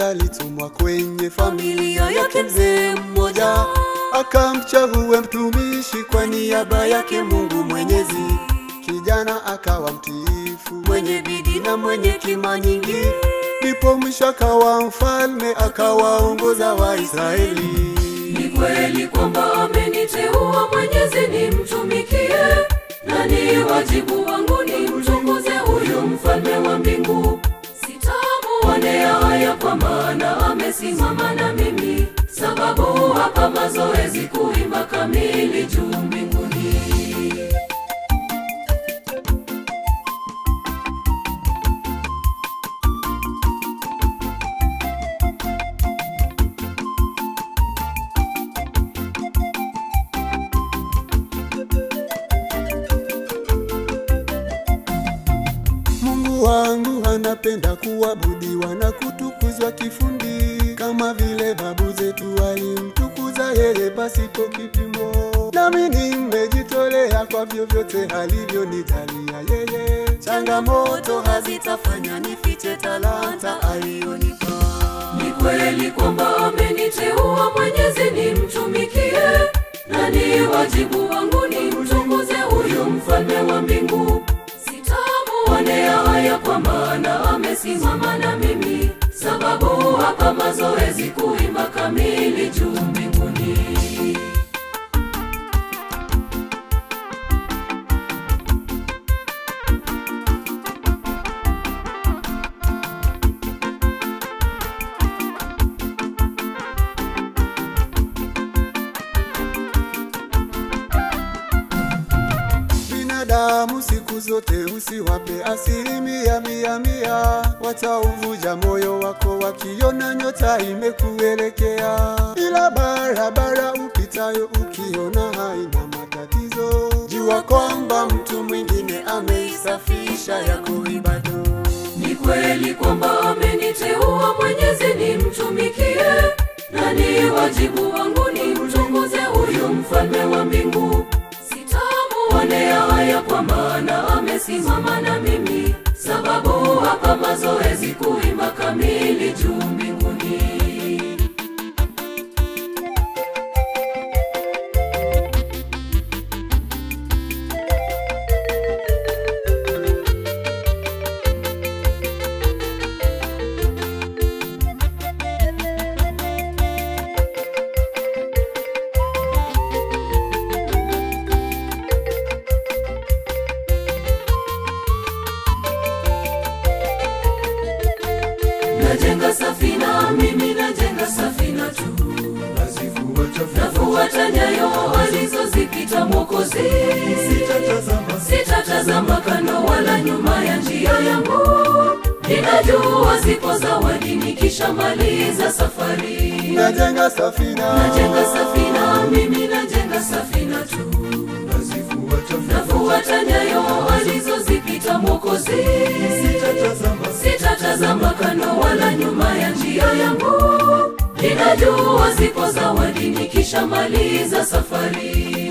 alitumwa kwenye familia yake mzee mmoja, akamchagua mtumishi kwa niaba yake Mungu Mwenyezi. Kijana akawa mtiifu, mwenye bidii na mwenye kima nyingi, ndipo mwisho akawa mfalme, akawaongoza Waisraeli. Ni kweli kwamba ameniteua Mwenyezi nimtumikie, na ni wajibu wangu nimtukuze huyo mfalme wa mbingu. Sitamuonea haya kwa maana amesimama na mimi, sababu hapa mazoezi kuimba kamili juu mbinguni. Mungu wangu anapenda kuabudiwa na kutukuzwa kifundi, kama vile babu zetu walimtukuza yeye pasipo kipimo. Nami nimejitolea kwa vyovyote alivyonijalia yeye. Changamoto hazitafanya nifiche talanta aliyonipa. Ni kweli kwamba ameniteua Mwenyezi nimtumikie, na ni wajibu wangu nimtukuze huyo mfalme wa mbingu. Sitamuonea haya kwa maana amesimama na mimi, sababu hapa mazoezi kuimba kamili juu mbinguni. Binadamu siku zote usiwape 100%, watauvuja moyo wako wakiona nyota imekuelekea. Ila barabara upitayo ukiona haina matatizo, jua kwamba mtu mwingine ameisafisha yako ibado. Ni kweli kwamba ameniteua Mwenyezi nimtumikie, na ni wajibu wangu nimtukuze huyo mfalme wa mbingu. Sitamuonea haya kwa maana amesimama na mimi, sababu hapa mazoezi kuimba kamili juu mbinguni. Najenga safina, mimi najenga safina tu, nafuata nyayo alizozipita Mwokozi. Sitatazama kando wala nyuma ya njia yangu, ninajua zipo zawadi nikishamaliza safari. Najenga safina, mimi najenga safina tu, nafuata nyayo alizozipita Mwokozi. Sitatazama kando wala nyuma ya njia yangu, ninajua zipo zawadi nikishamaliza safari.